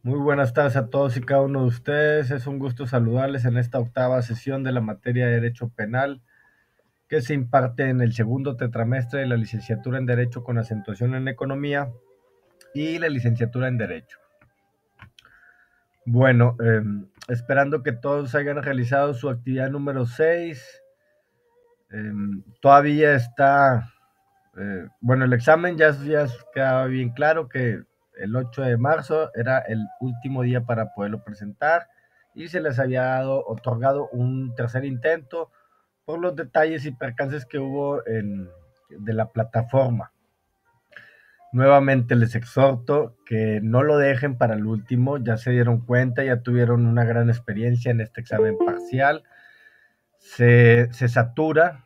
Muy buenas tardes a todos y cada uno de ustedes. Es un gusto saludarles en esta octava sesión de la materia de Derecho Penal que se imparte en el segundo tetramestre de la licenciatura en Derecho con acentuación en Economía y la licenciatura en Derecho. Bueno, esperando que todos hayan realizado su actividad número 6. Todavía está, bueno, el examen ya quedaba bien claro que el 8 de marzo era el último día para poderlo presentar y se les había otorgado un tercer intento por los detalles y percances que hubo de la plataforma. Nuevamente les exhorto que no lo dejen para el último, ya se dieron cuenta, ya tuvieron una gran experiencia en este examen parcial, se satura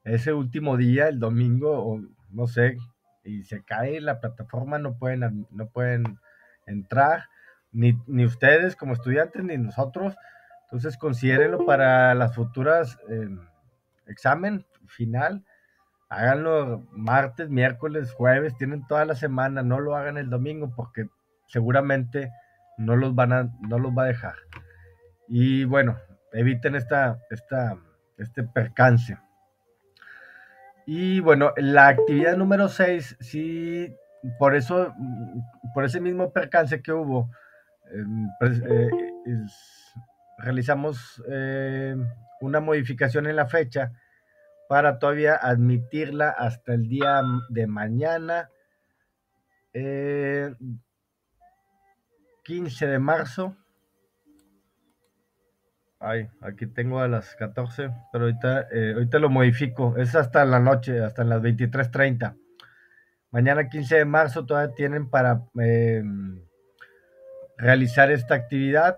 ese último día, el domingo, o no sé, y se cae la plataforma, no pueden entrar, ni ustedes como estudiantes, ni nosotros. Entonces considérenlo para las futuras examen final. Háganlo martes, miércoles, jueves, tienen toda la semana, no lo hagan el domingo porque seguramente no los va a dejar. Y bueno, eviten este percance. Y bueno, la actividad número 6 sí, por eso, por ese mismo percance que hubo, pues, realizamos una modificación en la fecha para todavía admitirla hasta el día de mañana, eh, 15 de marzo. Ay, aquí tengo a las 14, pero ahorita lo modifico. Es hasta la noche, hasta las 23:30. Mañana 15 de marzo todavía tienen para realizar esta actividad.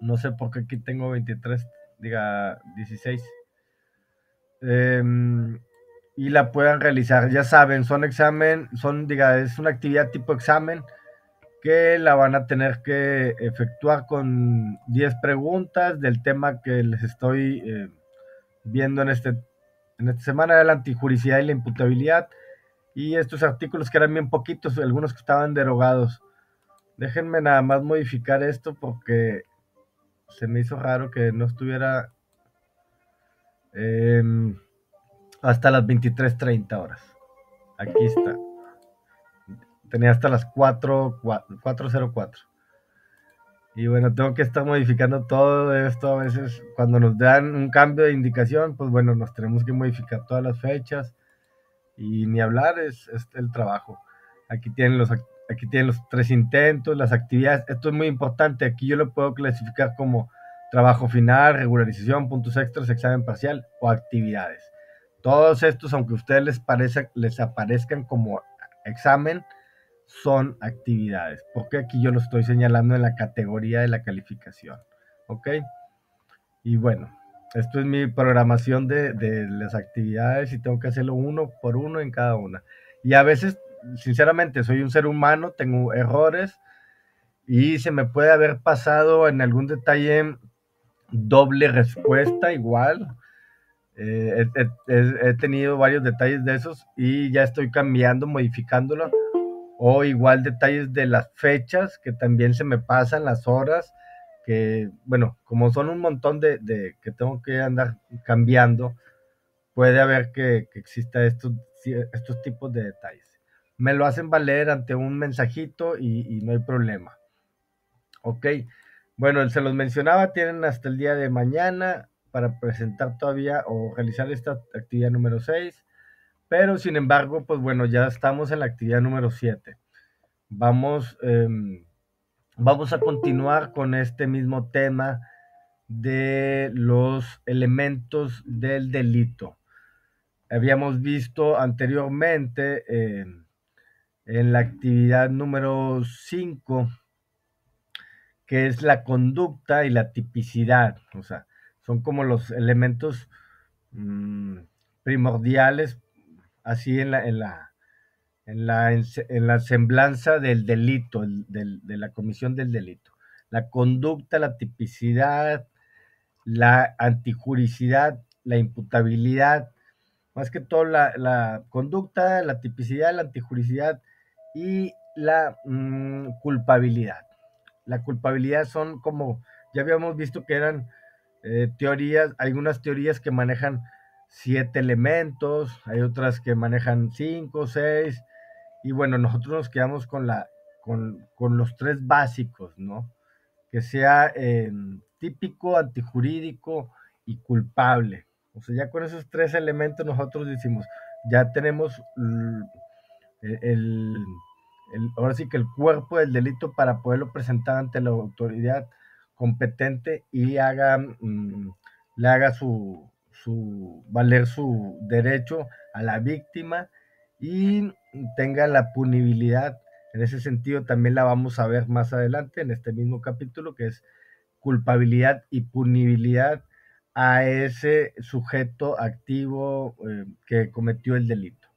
No sé por qué aquí tengo 23, diga 16. Eh, y la puedan realizar. Ya saben, es una actividad tipo examen que la van a tener que efectuar con 10 preguntas del tema que les estoy viendo en esta semana de la antijuricidad y la imputabilidad. Y estos artículos que eran bien poquitos, algunos que estaban derogados. Déjenme nada más modificar esto porque se me hizo raro que no estuviera eh, hasta las 23:30 horas. Aquí está. Tenía hasta las 4:04. Y bueno, tengo que estar modificando todo esto. A veces cuando nos dan un cambio de indicación, pues bueno, nos tenemos que modificar todas las fechas. Y ni hablar es el trabajo. Aquí tienen los 3 intentos, las actividades. Esto es muy importante. Aquí yo lo puedo clasificar como trabajo final, regularización, puntos extras, examen parcial o actividades. Todos estos, aunque a ustedes les aparezcan como examen, son actividades, porque aquí yo lo estoy señalando en la categoría de la calificación. ¿Ok? Y bueno, esto es mi programación de las actividades y tengo que hacerlo uno por uno en cada una. Y a veces, sinceramente, soy un ser humano, tengo errores y se me puede haber pasado en algún detalle doble respuesta igual. He tenido varios detalles de esos y ya estoy cambiando, modificándolo. O igual detalles de las fechas que también se me pasan, las horas, que bueno, como son un montón de que tengo que andar cambiando, puede haber que exista estos tipos de detalles. Me lo hacen valer ante un mensajito y no hay problema. Ok, bueno, se los mencionaba, tienen hasta el día de mañana para presentar todavía o realizar esta actividad número 6, pero sin embargo, pues bueno, ya estamos en la actividad número 7. Vamos, vamos a continuar con este mismo tema de los elementos del delito. Habíamos visto anteriormente en la actividad número 5 que es la conducta y la tipicidad. O sea, son como los elementos mmm, primordiales así en la semblanza del delito, de la comisión del delito. La conducta, la tipicidad, la antijuricidad, la imputabilidad, más que todo la conducta, la tipicidad, la antijuricidad y la culpabilidad. La culpabilidad son como, ya habíamos visto que eran teorías, algunas teorías que manejan 7 elementos, hay otras que manejan 5, 6, y bueno, nosotros nos quedamos con los tres básicos, ¿no? Que sea típico, antijurídico y culpable. O sea, ya con esos 3 elementos nosotros decimos, ya tenemos el, ahora sí que el cuerpo del delito para poderlo presentar ante la autoridad competente y le haga valer su derecho a la víctima y tenga la punibilidad. En ese sentido también la vamos a ver más adelante en este mismo capítulo, que es culpabilidad y punibilidad a ese sujeto activo que cometió el delito.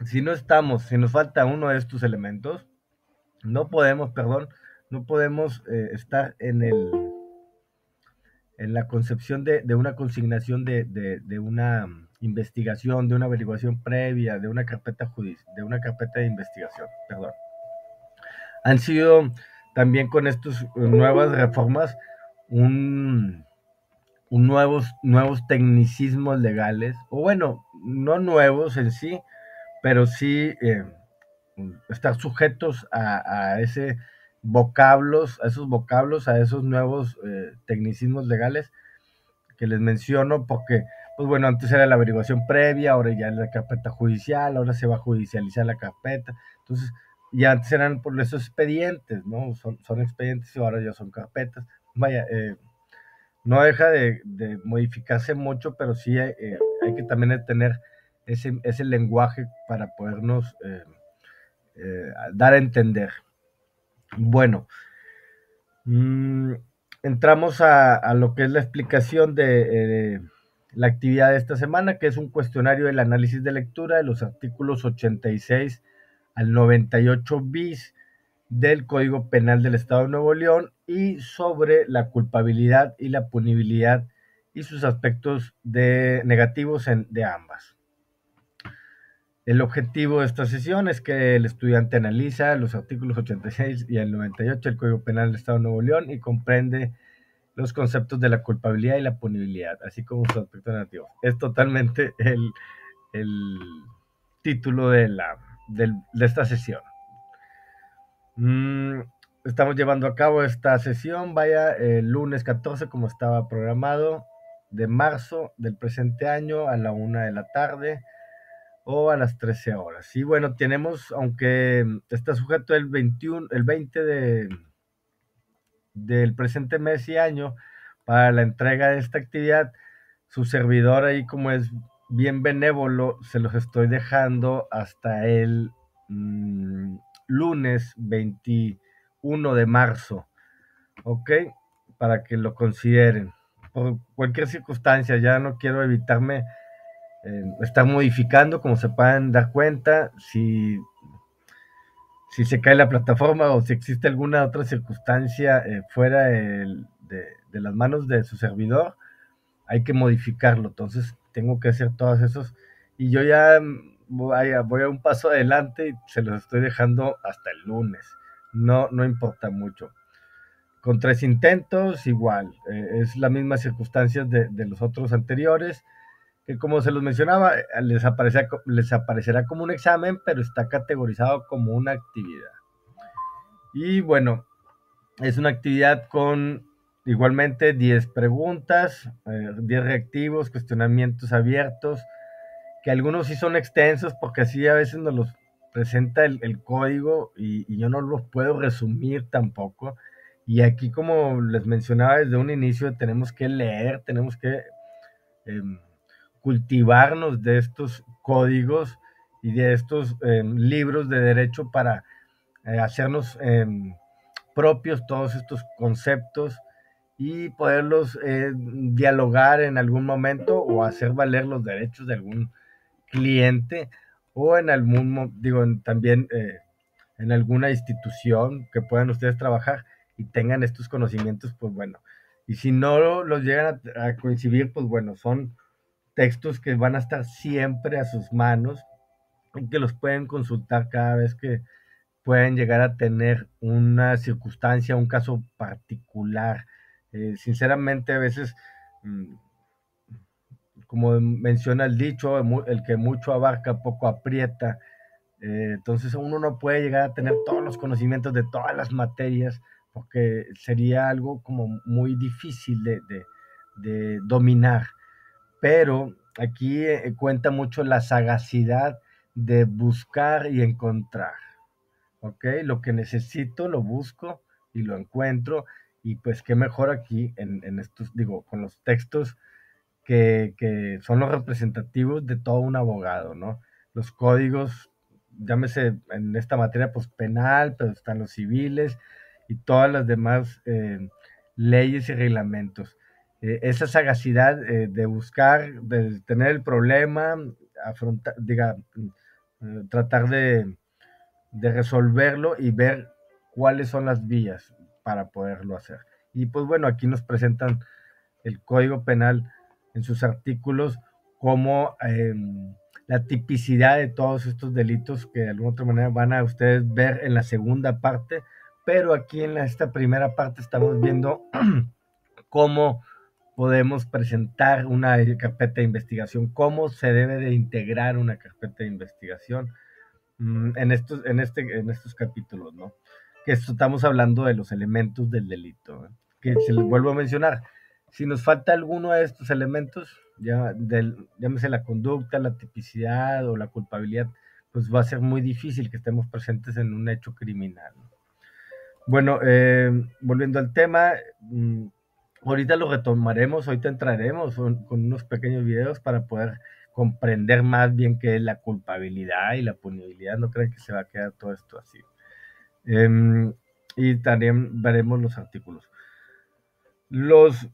Si nos falta uno de estos elementos, no podemos estar en la concepción de una consignación de una investigación, de una averiguación previa, de una carpeta de investigación, perdón. Han sido también con estas nuevas reformas un, nuevos tecnicismos legales, o bueno, no nuevos en sí, pero sí estar sujetos a esos vocablos, a esos nuevos tecnicismos legales que les menciono, porque, pues bueno, antes era la averiguación previa, ahora ya es la carpeta judicial, ahora se va a judicializar la carpeta, entonces, ya antes eran por esos expedientes, ¿no? Son expedientes y ahora ya son carpetas. Vaya, no deja de modificarse mucho, pero sí hay que también tener ese lenguaje para podernos dar a entender. Bueno, mmm, entramos a lo que es la explicación de la actividad de esta semana, que es un cuestionario del análisis de lectura de los artículos 86 al 98 bis del Código Penal del Estado de Nuevo León y sobre la culpabilidad y la punibilidad y sus aspectos negativos de ambas. El objetivo de esta sesión es que el estudiante analiza los artículos 86 y el 98 del Código Penal del Estado de Nuevo León y comprende los conceptos de la culpabilidad y la punibilidad, así como sus aspectos negativos. Es totalmente el título de esta sesión. Estamos llevando a cabo esta sesión, vaya, el lunes 14, como estaba programado, de marzo del presente año a la 1 de la tarde o a las 13 horas. Y bueno, tenemos, aunque está sujeto el 20 del presente mes y año para la entrega de esta actividad, su servidor ahí, como es bien benévolo, se los estoy dejando hasta el lunes 21 de marzo, ¿ok? Para que lo consideren. Por cualquier circunstancia, ya no quiero evitarme estar modificando, como se pueden dar cuenta, si se cae la plataforma o si existe alguna otra circunstancia fuera de las manos de su servidor, hay que modificarlo. Entonces tengo que hacer todos esos. Y yo ya voy a un paso adelante y se los estoy dejando hasta el lunes. No importa mucho. Con 3 intentos, igual. Es la misma circunstancia de los otros anteriores, que como se los mencionaba, les aparecerá como un examen, pero está categorizado como una actividad. Y bueno, es una actividad con igualmente 10 preguntas, 10 reactivos, cuestionamientos abiertos, que algunos sí son extensos porque así a veces nos los presenta el código y yo no los puedo resumir tampoco. Y aquí, como les mencionaba desde un inicio, tenemos que leer, tenemos que eh, cultivarnos de estos códigos y de estos libros de derecho para hacernos propios todos estos conceptos y poderlos dialogar en algún momento o hacer valer los derechos de algún cliente o en algún, digo, también en alguna institución que puedan ustedes trabajar y tengan estos conocimientos, pues bueno. Y si no los llegan a coincidir, pues bueno, son textos que van a estar siempre a sus manos y que los pueden consultar cada vez que pueden llegar a tener una circunstancia, un caso particular. Sinceramente, a veces, mm, como menciona el dicho, el que mucho abarca, poco aprieta. Entonces uno no puede llegar a tener todos los conocimientos de todas las materias porque sería algo como muy difícil de dominar. Pero aquí cuenta mucho la sagacidad de buscar y encontrar. ¿Ok? Lo que necesito lo busco y lo encuentro. Y pues qué mejor aquí en estos, digo, con los textos que son los representativos de todo un abogado, ¿no? Los códigos, llámese en esta materia, pues penal, pero están los civiles y todas las demás leyes y reglamentos. Esa sagacidad de buscar, de tener el problema, afrontar, diga, tratar de resolverlo y ver cuáles son las vías para poderlo hacer. Y pues bueno, aquí nos presentan el Código Penal en sus artículos como la tipicidad de todos estos delitos que de alguna otra manera van a ustedes ver en la segunda parte, pero aquí en esta primera parte estamos viendo cómo podemos presentar una carpeta de investigación, cómo se debe de integrar una carpeta de investigación en estos capítulos, ¿no? Que estamos hablando de los elementos del delito, ¿eh? Que se les vuelvo a mencionar, si nos falta alguno de estos elementos, llámese la conducta, la tipicidad o la culpabilidad, pues va a ser muy difícil que estemos presentes en un hecho criminal, ¿no? Bueno, volviendo al tema, ahorita lo retomaremos, ahorita entraremos con unos pequeños videos para poder comprender más bien qué es la culpabilidad y la punibilidad. No crean que se va a quedar todo esto así. Y también veremos los artículos. Los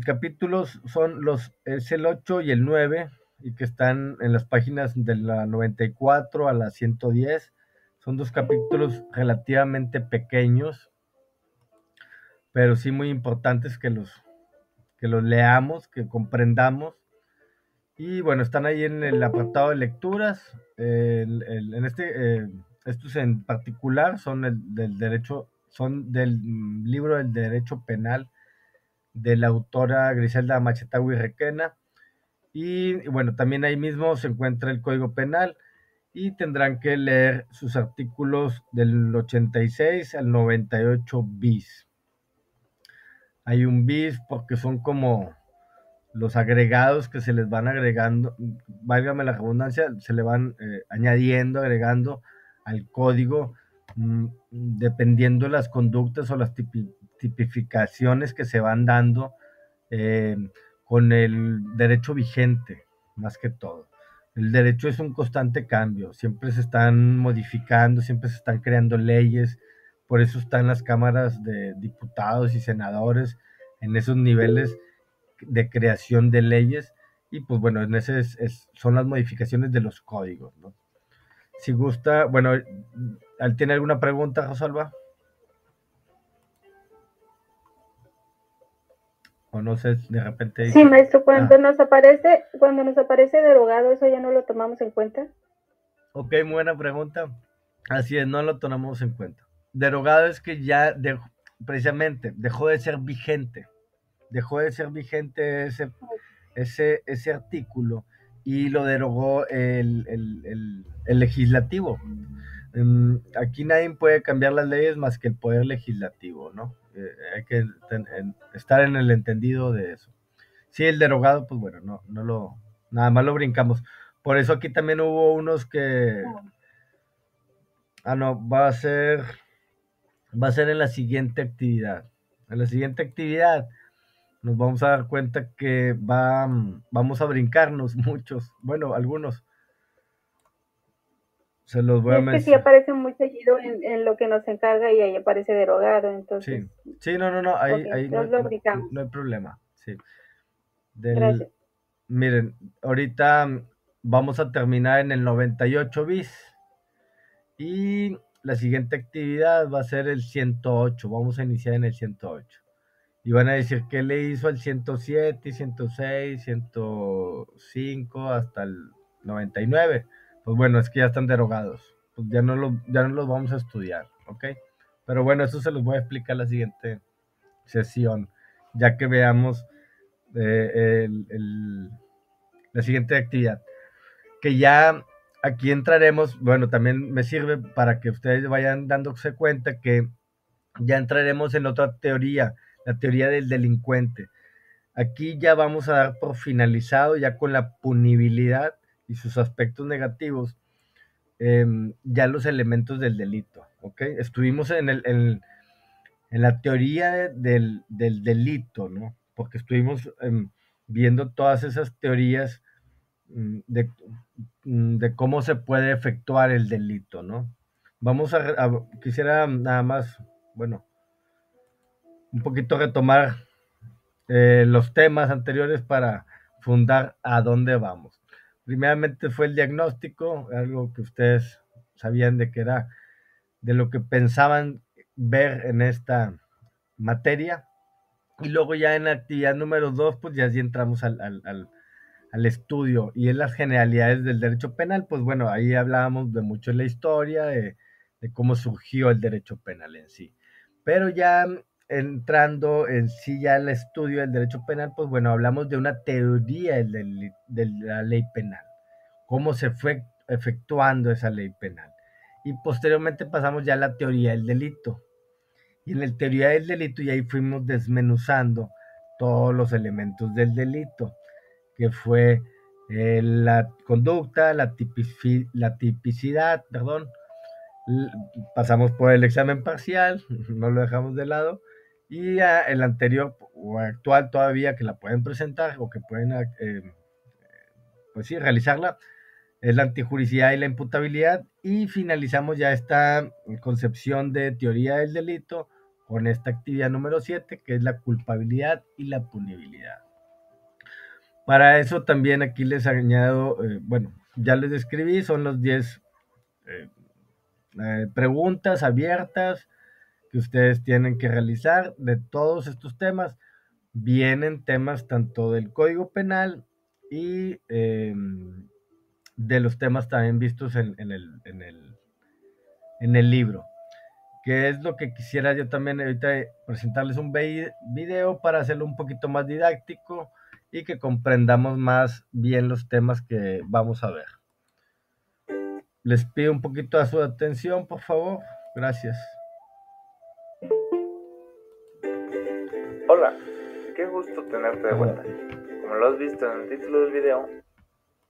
capítulos son es el 8 y el 9 y que están en las páginas de la 94 a la 110. Son dos capítulos relativamente pequeños, pero sí muy importantes que los leamos, que comprendamos. Y bueno, están ahí en el apartado de lecturas. Estos en particular son del derecho, son del libro del Derecho Penal de la autora Griselda Machetagui Requena. Y bueno, también ahí mismo se encuentra el Código Penal y tendrán que leer sus artículos del 86 al 98 bis. Hay un bis porque son como los agregados que se les van agregando, válgame la redundancia, se le van añadiendo, agregando al código, dependiendo de las conductas o las tipificaciones que se van dando eh, con el derecho vigente, más que todo. El derecho es un constante cambio, siempre se están modificando, siempre se están creando leyes, por eso están las cámaras de diputados y senadores en esos niveles de creación de leyes y pues bueno, en ese son las modificaciones de los códigos, ¿no? Si gusta, bueno, ¿tiene alguna pregunta, Rosalba? O no sé, de repente Sí, dice... maestro, Ah, cuando nos aparece derogado, eso ya no lo tomamos en cuenta. ok, muy buena pregunta. Así es, no lo tomamos en cuenta. Derogado es que ya precisamente dejó de ser vigente. Dejó de ser vigente ese artículo y lo derogó el legislativo. Aquí nadie puede cambiar las leyes más que el poder legislativo, ¿no? Hay que estar en el entendido de eso. Sí, el derogado, pues bueno, nada más lo brincamos. Por eso aquí también hubo unos que, no, va a ser en la siguiente actividad. En la siguiente actividad nos vamos a dar cuenta que vamos a brincarnos muchos, bueno, algunos, se los voy Sí, a es que sí mencionar. aparece muy seguido en lo que nos encarga y ahí aparece derogado, entonces, Sí, sí, no, ok, ahí no, entonces lo ubicamos. no hay problema. Sí. Del, Gracias. miren, ahorita vamos a terminar en el 98 bis y la siguiente actividad va a ser el 108. Vamos a iniciar en el 108. Y van a decir qué le hizo al 107, 106, 105 hasta el 99. pues bueno, es que ya están derogados. Pues ya no los vamos a estudiar, ¿ok? Pero bueno, eso se los voy a explicar la siguiente sesión, ya que veamos la siguiente actividad. Que ya aquí entraremos, bueno, también me sirve para que ustedes vayan dándose cuenta que ya entraremos en otra teoría, la teoría del delincuente. Aquí ya vamos a dar por finalizado ya con la punibilidad y sus aspectos negativos, ya los elementos del delito, ¿ok? Estuvimos en la teoría del delito, ¿no? Porque estuvimos viendo todas esas teorías de, de cómo se puede efectuar el delito, ¿no? Quisiera nada más, bueno, un poquito retomar los temas anteriores para fundar a dónde vamos. Primeramente fue el diagnóstico, algo que ustedes sabían de que era de lo que pensaban ver en esta materia. Y luego ya en la actividad número 2, pues ya sí entramos al estudio y en las generalidades del derecho penal. Pues bueno, ahí hablábamos de mucho de la historia, de cómo surgió el derecho penal en sí. Pero ya entrando en sí ya el estudio del derecho penal, pues bueno, hablamos de una teoría de la ley penal, cómo se fue efectuando esa ley penal. Y posteriormente pasamos ya a la teoría del delito. Y en la teoría del delito ya ahí fuimos desmenuzando todos los elementos del delito, que fue la conducta, la tipicidad, perdón. Pasamos por el examen parcial, no lo dejamos de lado, y el anterior o actual todavía que la pueden presentar o que pueden, pues sí, realizarla, es la antijuricidad y la imputabilidad, y finalizamos ya esta concepción de teoría del delito con esta actividad número 7, que es la culpabilidad y la punibilidad. Para eso también aquí les añado, bueno, ya les describí, son los 10 preguntas abiertas que ustedes tienen que realizar de todos estos temas. Vienen temas tanto del Código Penal y de los temas también vistos en el libro, que es lo que quisiera yo también ahorita presentarles un video para hacerlo un poquito más didáctico y que comprendamos más bien los temas que vamos a ver. Les pido un poquito de su atención, por favor. Gracias. Hola, qué gusto tenerte de vuelta. Como lo has visto en el título del video,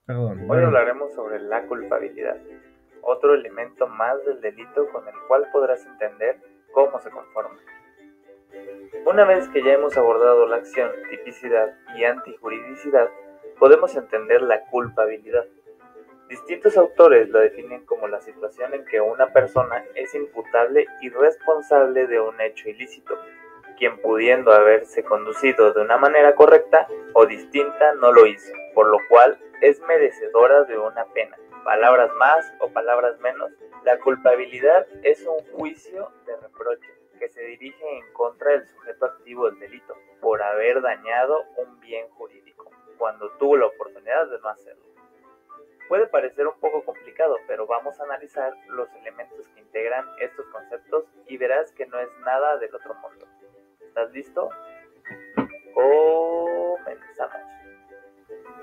hoy hablaremos sobre la culpabilidad, otro elemento más del delito con el cual podrás entender cómo se conforma. Una vez que ya hemos abordado la acción, tipicidad y antijuridicidad, podemos entender la culpabilidad. Distintos autores la definen como la situación en que una persona es imputable y responsable de un hecho ilícito, quien pudiendo haberse conducido de una manera correcta o distinta no lo hizo, por lo cual es merecedora de una pena. Palabras más o palabras menos, la culpabilidad es un juicio de reproche que se dirige en contra del sujeto activo del delito por haber dañado un bien jurídico, cuando tuvo la oportunidad de no hacerlo. Puede parecer un poco complicado, pero vamos a analizar los elementos que integran estos conceptos y verás que no es nada del otro mundo. ¿Estás listo? Comenzamos.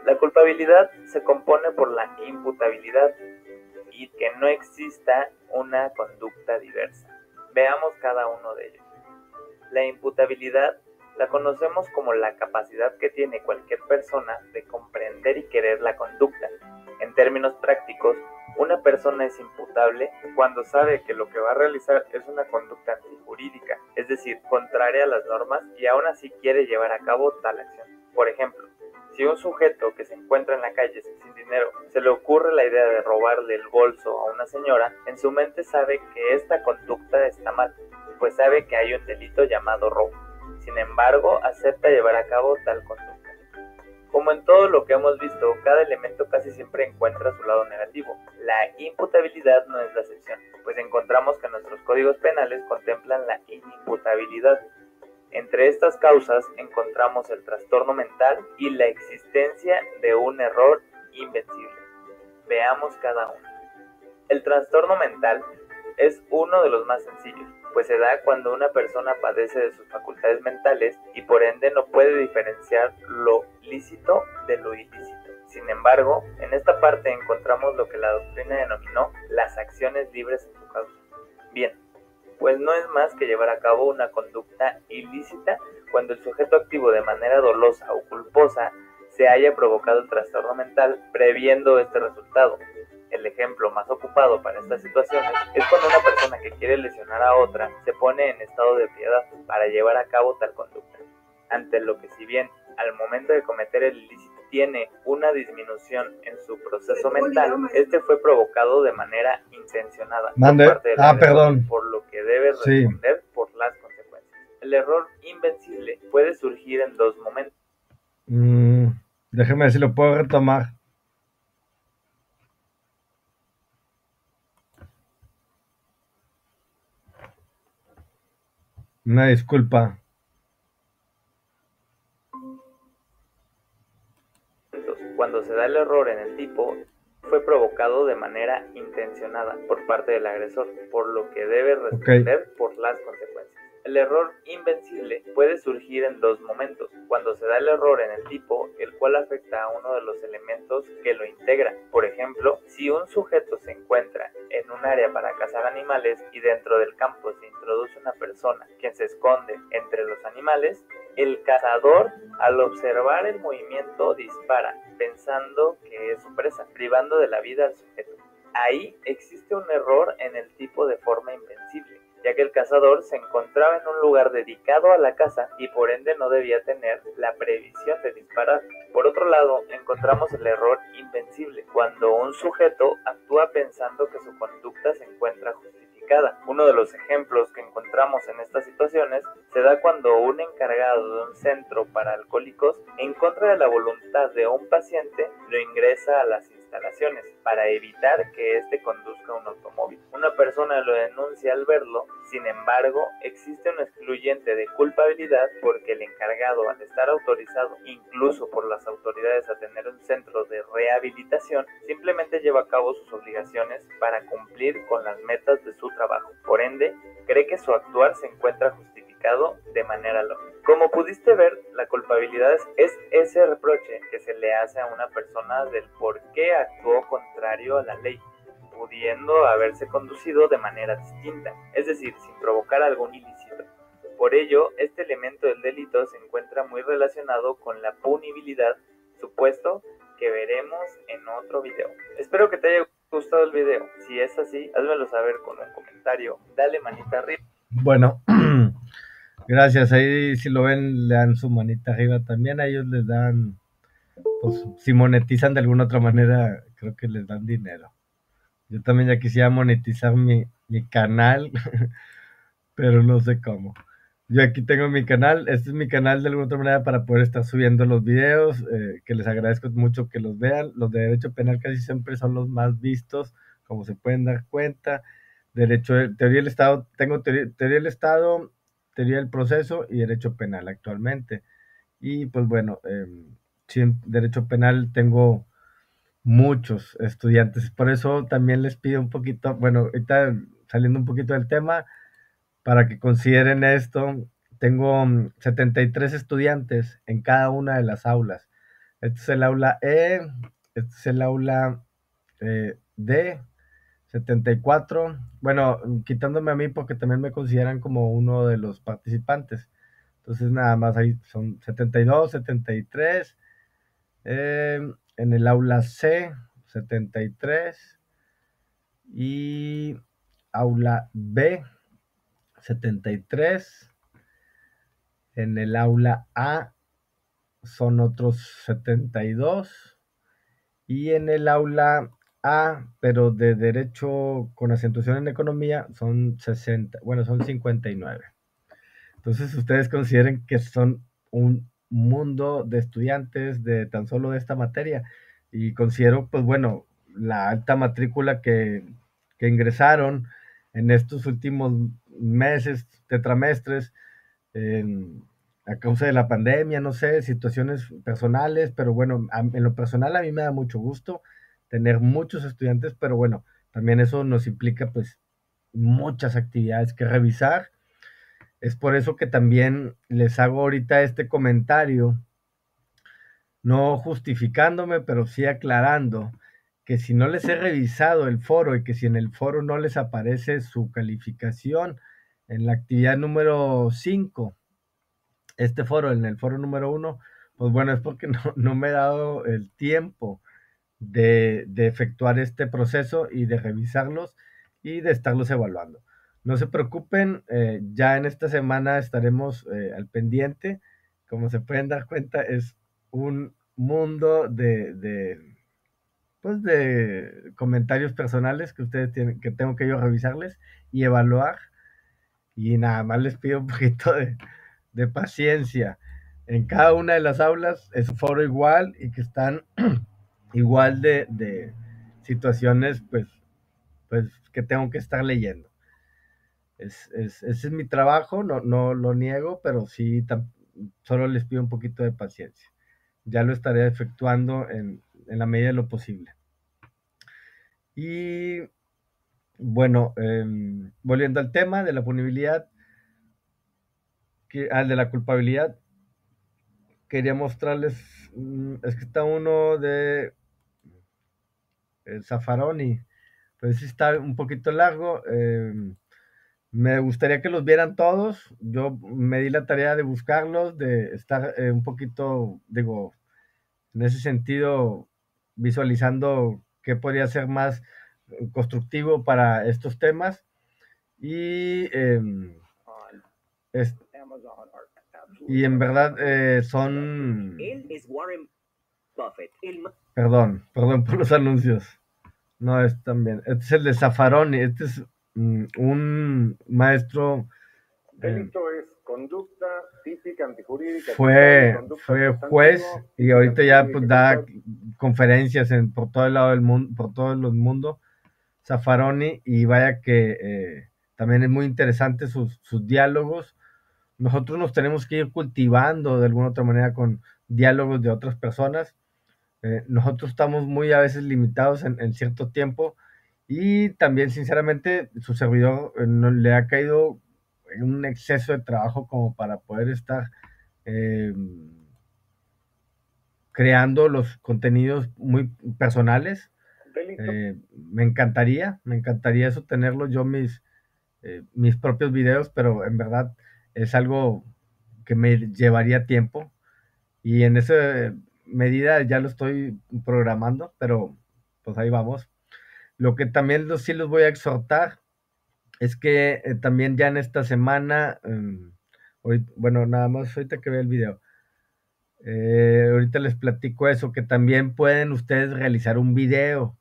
La culpabilidad se compone por la imputabilidad y que no exista una conducta diversa. Veamos cada uno de ellos. La imputabilidad la conocemos como la capacidad que tiene cualquier persona de comprender y querer la conducta. En términos prácticos, una persona es imputable cuando sabe que lo que va a realizar es una conducta antijurídica, es decir, contraria a las normas, y aún así quiere llevar a cabo tal acción. Por ejemplo, si un sujeto que se encuentra en la calle sin dinero se le ocurre la idea de robarle el bolso a una señora, en su mente sabe que esta conducta está mal, pues sabe que hay un delito llamado robo. Sin embargo, acepta llevar a cabo tal conducta. Como en todo lo que hemos visto, cada elemento casi siempre encuentra su lado negativo. La imputabilidad no es la excepción, pues encontramos que nuestros códigos penales contemplan la inimputabilidad. Entre estas causas encontramos el trastorno mental y la existencia de un error invencible. Veamos cada uno. El trastorno mental es uno de los más sencillos, pues se da cuando una persona padece de sus facultades mentales y por ende no puede diferenciar lo lícito de lo ilícito. Sin embargo, en esta parte encontramos lo que la doctrina denominó las acciones libres en su causa. Bien, pues no es más que llevar a cabo una conducta ilícita cuando el sujeto activo de manera dolosa o culposa se haya provocado el trastorno mental previendo este resultado. El ejemplo más ocupado para estas situaciones es cuando una persona que quiere lesionar a otra se pone en estado de piedad para llevar a cabo tal conducta, ante lo que si bien al momento de cometer el ilícito tiene una disminución en su proceso mental, este fue provocado de manera intencionada por parte del agresor, por lo que debe responder por las consecuencias. El error invencible puede surgir en dos momentos. Déjeme ver si lo puedo retomar. Una disculpa. Cuando se da el error en el tipo, fue provocado de manera intencionada por parte del agresor, por lo que debe responder por las consecuencias. El error invencible puede surgir en dos momentos. Cuando se da el error en el tipo, el cual afecta a uno de los elementos que lo integran. Por ejemplo, si un sujeto se encuentra en un área para cazar animales y dentro del campo se introduce una persona quien se esconde entre los animales, el cazador, al observar el movimiento, dispara, pensando que es su presa, privando de la vida al sujeto. Ahí existe un error en el tipo de forma invencible, ya que el cazador se encontraba en un lugar dedicado a la caza y por ende no debía tener la previsión de disparar. Por otro lado, encontramos el error invencible, cuando un sujeto actúa pensando que su conducta se encuentra justificada. Uno de los ejemplos que encontramos en estas situaciones se da cuando un encargado de un centro para alcohólicos, en contra de la voluntad de un paciente, lo ingresa a las instalaciones para evitar que éste conduzca un automóvil. Una persona lo denuncia al verlo, sin embargo, existe un excluyente de culpabilidad porque el encargado, al estar autorizado incluso por las autoridades a tener un centro de rehabilitación, simplemente lleva a cabo sus obligaciones para cumplir con las metas de su trabajo. Por ende, cree que su actuar se encuentra justificado de manera lógica. Como pudiste ver, la culpabilidad es ese reproche que se le hace a una persona del por qué actuó contrario a la ley, pudiendo haberse conducido de manera distinta, es decir, sin provocar algún ilícito. Por ello, este elemento del delito se encuentra muy relacionado con la punibilidad, supuesto que veremos en otro video. Espero que te haya gustado el video. Si es así, házmelo saber con un comentario. Dale manita arriba. Bueno, gracias. Ahí si lo ven, le dan su manita arriba también. A ellos les dan, pues si monetizan de alguna otra manera, creo que les dan dinero. Yo también ya quisiera monetizar mi canal, pero no sé cómo. Yo aquí tengo mi canal, este es mi canal de alguna otra manera para poder estar subiendo los videos, que les agradezco mucho que los vean. Los de Derecho Penal casi siempre son los más vistos, como se pueden dar cuenta. Teoría del Estado, tengo teoría del Estado, teoría del proceso y Derecho Penal actualmente. Y pues bueno, Derecho Penal tengo muchos estudiantes, por eso también les pido un poquito, bueno, ahorita saliendo un poquito del tema, para que consideren esto, tengo 73 estudiantes en cada una de las aulas. Este es el aula E, este es el aula D, 74. Bueno, quitándome a mí porque también me consideran como uno de los participantes. Entonces nada más ahí son 72, 73. En el aula C, 73. Y aula B, 73. En el aula A son otros 72. Y en el aula A, pero de Derecho con acentuación en Economía, son 60, bueno, son 59. Entonces, ustedes consideren que son un mundo de estudiantes de tan solo de esta materia. Y considero, pues bueno, la alta matrícula que ingresaron en estos últimos meses, tetramestres, a causa de la pandemia, no sé, situaciones personales, pero bueno, en lo personal a mí me da mucho gusto tener muchos estudiantes, pero bueno, también eso nos implica pues muchas actividades que revisar. Es por eso que también les hago ahorita este comentario, no justificándome, pero sí aclarando que si no les he revisado el foro y que si en el foro no les aparece su calificación en la actividad número 5, este foro, en el foro número 1, pues bueno, es porque no me he dado el tiempo de efectuar este proceso y de revisarlos y de estarlos evaluando. No se preocupen, ya en esta semana estaremos al pendiente. Como se pueden dar cuenta, es un mundo pues de comentarios personales que ustedes tienen, que tengo que yo revisarles y evaluar. Y nada más les pido un poquito de paciencia. En cada una de las aulas es un foro igual y que están igual de situaciones pues que tengo que estar leyendo. Ese es mi trabajo, no lo niego, pero sí solo les pido un poquito de paciencia. Ya lo estaré efectuando en la medida de lo posible. Y bueno, volviendo al tema de la punibilidad, al de la culpabilidad, quería mostrarles, es que está uno de Zaffaroni, pues sí está un poquito largo. Me gustaría que los vieran todos. Yo me di la tarea de buscarlos, de estar un poquito, digo, en ese sentido, visualizando qué podría ser más constructivo para estos temas. Y, y en verdad son... Él es Warren Buffett, Perdón por los anuncios. No es también. Este es el de Zaffaroni. Este es un maestro. Delito es conducta típica antijurídica. Fue juez y ahorita ya pues da conferencias por todo el lado del mundo, por todo el mundo. Zaffaroni, y vaya que también es muy interesante sus diálogos. Nosotros nos tenemos que ir cultivando de alguna otra manera con diálogos de otras personas. Nosotros estamos muy a veces limitados en cierto tiempo y también sinceramente su servidor no le ha caído en un exceso de trabajo como para poder estar eh, creando los contenidos muy personales. Me encantaría eso, tenerlo yo mis propios videos, pero en verdad es algo que me llevaría tiempo y en esa medida ya lo estoy programando, pero pues ahí vamos. Lo que también sí los voy a exhortar es que también ya en esta semana, bueno, nada más ahorita que vea el video, ahorita les platico eso, que también pueden ustedes realizar un video.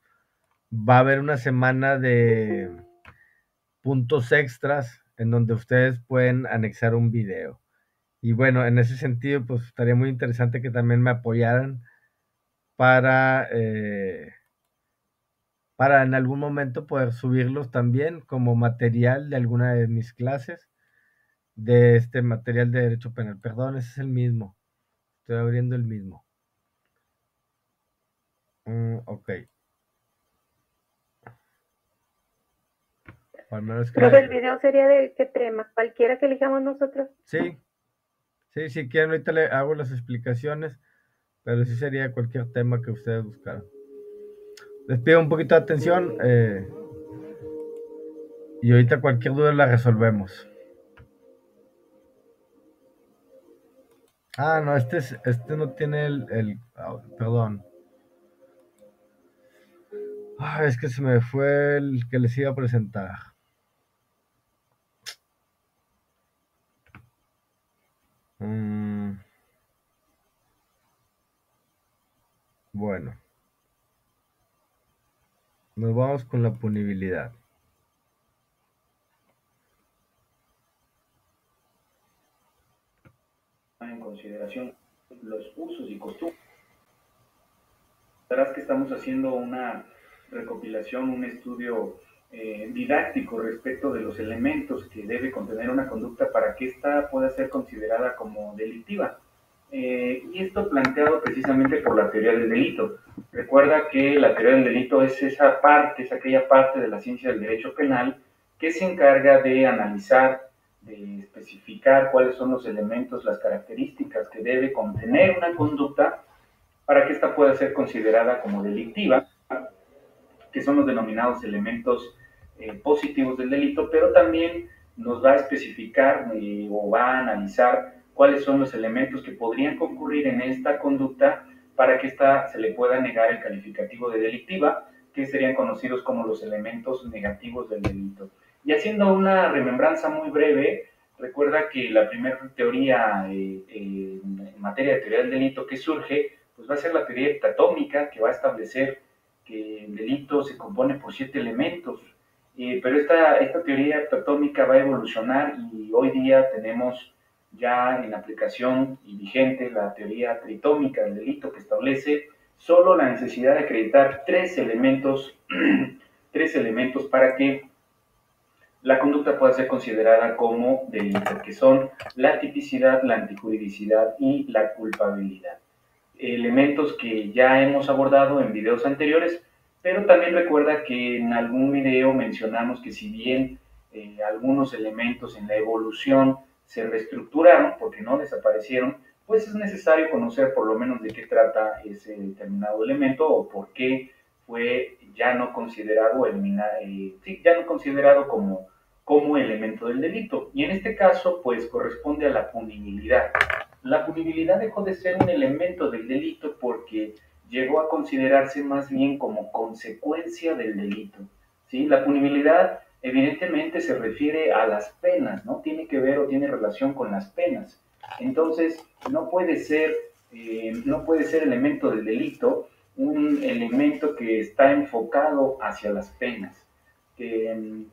Va a haber una semana de puntos extras en donde ustedes pueden anexar un video. Y bueno, en ese sentido, pues estaría muy interesante que también me apoyaran para en algún momento poder subirlos también como material de alguna de mis clases, de este material de Derecho Penal. Perdón, ese es el mismo. Estoy abriendo el mismo. Ok. Al menos que Profe, el video sería de qué tema, cualquiera que elijamos nosotros. Sí, si quieren ahorita le hago las explicaciones, pero sí sería cualquier tema que ustedes buscaran. Les pido un poquito de atención y ahorita cualquier duda la resolvemos. No, este no tiene perdón. Es que se me fue el que les iba a presentar. Bueno. Nos vamos con la punibilidad. En consideración los usos y costumbres. Verás que estamos haciendo una recopilación, un estudio didáctico respecto de los elementos que debe contener una conducta para que ésta pueda ser considerada como delictiva. Y esto planteado precisamente por la teoría del delito. Recuerda que la teoría del delito es esa parte, es aquella parte de la ciencia del derecho penal que se encarga de analizar, de especificar cuáles son los elementos, las características que debe contener una conducta para que ésta pueda ser considerada como delictiva, que son los denominados elementos positivos del delito, pero también nos va a especificar o va a analizar cuáles son los elementos que podrían concurrir en esta conducta para que ésta se le pueda negar el calificativo de delictiva, que serían conocidos como los elementos negativos del delito. Y haciendo una remembranza muy breve, recuerda que la primera teoría en materia de teoría del delito que surge, pues va a ser la teoría heptatómica, que va a establecer que el delito se compone por 7 elementos, pero esta teoría heptatómica va a evolucionar y hoy día tenemos ya en aplicación y vigente la teoría tritómica del delito, que establece solo la necesidad de acreditar 3 elementos, 3 elementos para que la conducta pueda ser considerada como delito, que son la tipicidad, la antijuridicidad y la culpabilidad. Elementos que ya hemos abordado en videos anteriores, pero también recuerda que en algún video mencionamos que si bien algunos elementos en la evolución se reestructuraron porque no desaparecieron, pues es necesario conocer por lo menos de qué trata ese determinado elemento o por qué fue ya no considerado, ya no considerado como elemento del delito. Y en este caso, pues corresponde a la punibilidad. La punibilidad dejó de ser un elemento del delito porque llegó a considerarse más bien como consecuencia del delito, ¿sí? La punibilidad evidentemente se refiere a las penas, ¿no? Tiene que ver o tiene relación con las penas. Entonces, no puede ser elemento del delito un elemento que está enfocado hacia las penas. En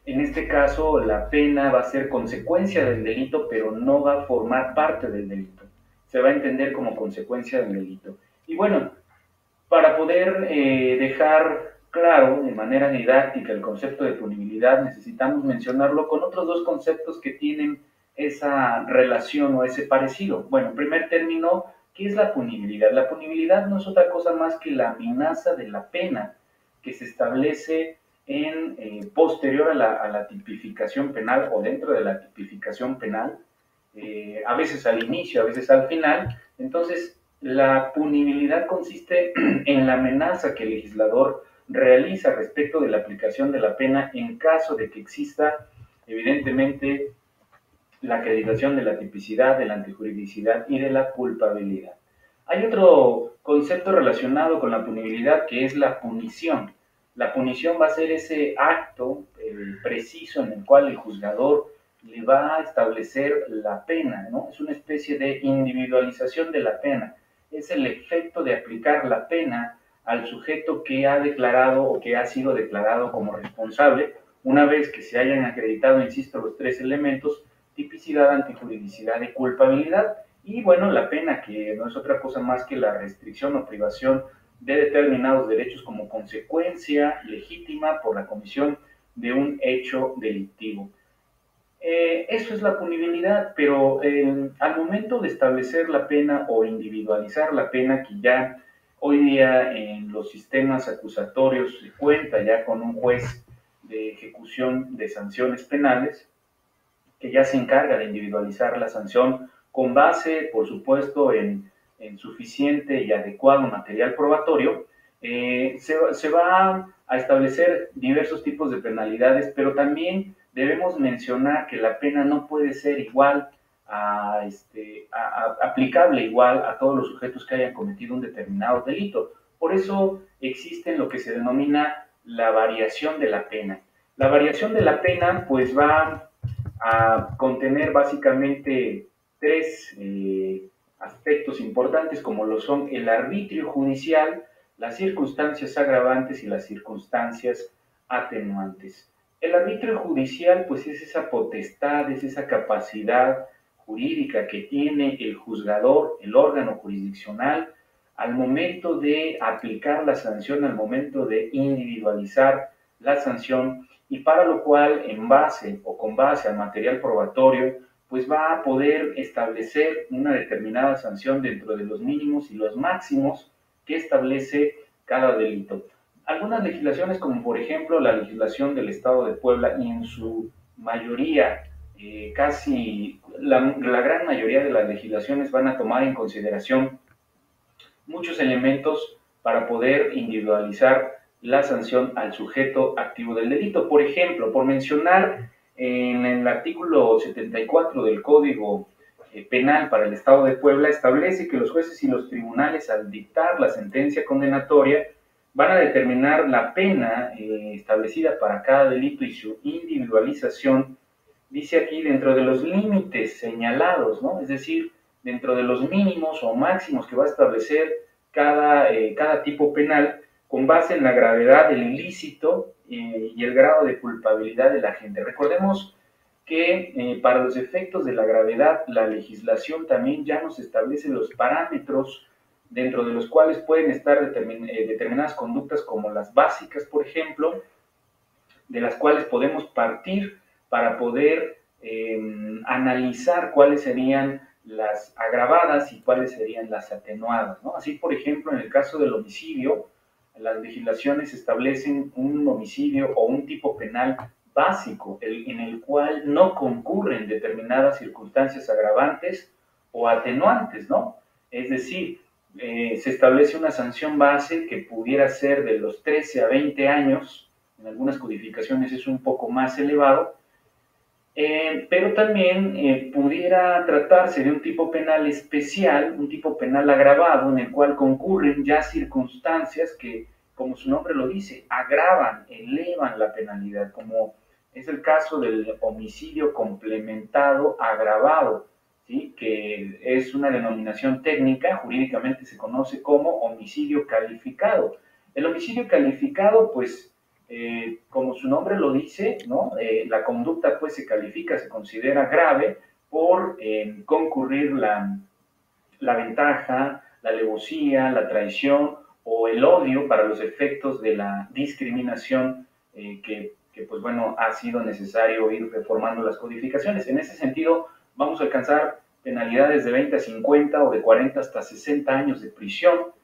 este caso, la pena va a ser consecuencia del delito, pero no va a formar parte del delito. Se va a entender como consecuencia del delito. Y bueno, para poder dejar claro de manera didáctica el concepto de punibilidad, necesitamos mencionarlo con otros dos conceptos que tienen esa relación o ese parecido. Bueno, en primer término, ¿qué es la punibilidad? La punibilidad no es otra cosa más que la amenaza de la pena que se establece posterior a la tipificación penal o dentro de la tipificación penal, a veces al inicio, a veces al final. Entonces, la punibilidad consiste en la amenaza que el legislador realiza respecto de la aplicación de la pena en caso de que exista, evidentemente, la acreditación de la tipicidad, de la antijuridicidad y de la culpabilidad. Hay otro concepto relacionado con la punibilidad que es la punición. La punición va a ser ese acto preciso en el cual el juzgador le va a establecer la pena, ¿no? Es una especie de individualización de la pena. Es el efecto de aplicar la pena al sujeto que ha declarado o que ha sido declarado como responsable, una vez que se hayan acreditado, insisto, los 3 elementos: tipicidad, antijuridicidad y culpabilidad. Y bueno, la pena, que no es otra cosa más que la restricción o privación de determinados derechos como consecuencia legítima por la comisión de un hecho delictivo. Eso es la punibilidad, pero al momento de establecer la pena o individualizar la pena, que ya hoy día en los sistemas acusatorios se cuenta ya con un juez de ejecución de sanciones penales, que ya se encarga de individualizar la sanción con base, por supuesto, en suficiente y adecuado material probatorio. Se va a establecer diversos tipos de penalidades, pero también debemos mencionar que la pena no puede ser igual aplicable igual a todos los sujetos que hayan cometido un determinado delito. Por eso existe lo que se denomina la variación de la pena. La variación de la pena pues va a contener básicamente 3 aspectos importantes, como lo son el arbitrio judicial, las circunstancias agravantes y las circunstancias atenuantes. El arbitrio judicial pues es esa potestad, es esa capacidad jurídica que tiene el juzgador, el órgano jurisdiccional, al momento de aplicar la sanción, al momento de individualizar la sanción, y para lo cual, en base o con base al material probatorio, pues va a poder establecer una determinada sanción dentro de los mínimos y los máximos que establece cada delito. Algunas legislaciones, como por ejemplo la legislación del Estado de Puebla, y en su mayoría, casi la gran mayoría de las legislaciones van a tomar en consideración muchos elementos para poder individualizar la sanción al sujeto activo del delito. Por ejemplo, por mencionar, en el artículo 74 del Código Penal para el Estado de Puebla establece que los jueces y los tribunales, al dictar la sentencia condenatoria, van a determinar la pena establecida para cada delito y su individualización, dice aquí, dentro de los límites señalados, ¿no? Es decir, dentro de los mínimos o máximos que va a establecer cada tipo penal, con base en la gravedad del ilícito y el grado de culpabilidad del agente. Recordemos que para los efectos de la gravedad, la legislación también ya nos establece los parámetros dentro de los cuales pueden estar determinadas conductas, como las básicas, por ejemplo, de las cuales podemos partir para poder analizar cuáles serían las agravadas y cuáles serían las atenuadas, ¿no? Así, por ejemplo, en el caso del homicidio, las legislaciones establecen un homicidio o un tipo penal básico, en el cual no concurren determinadas circunstancias agravantes o atenuantes, ¿no? Es decir, se establece una sanción base que pudiera ser de los 13 a 20 años, en algunas codificaciones es un poco más elevado, pero también pudiera tratarse de un tipo penal especial, un tipo penal agravado, en el cual concurren ya circunstancias que, como su nombre lo dice, agravan, elevan la penalidad, como es el caso del homicidio complementado agravado, ¿sí? Que es una denominación técnica, jurídicamente se conoce como homicidio calificado. El homicidio calificado, pues, como su nombre lo dice, ¿no? La conducta pues se califica, se considera grave por concurrir la ventaja, la alevosía, la traición o el odio para los efectos de la discriminación que pues bueno, ha sido necesario ir reformando las codificaciones. En ese sentido, vamos a alcanzar penalidades de 20 a 50 o de 40 hasta 60 años de prisión,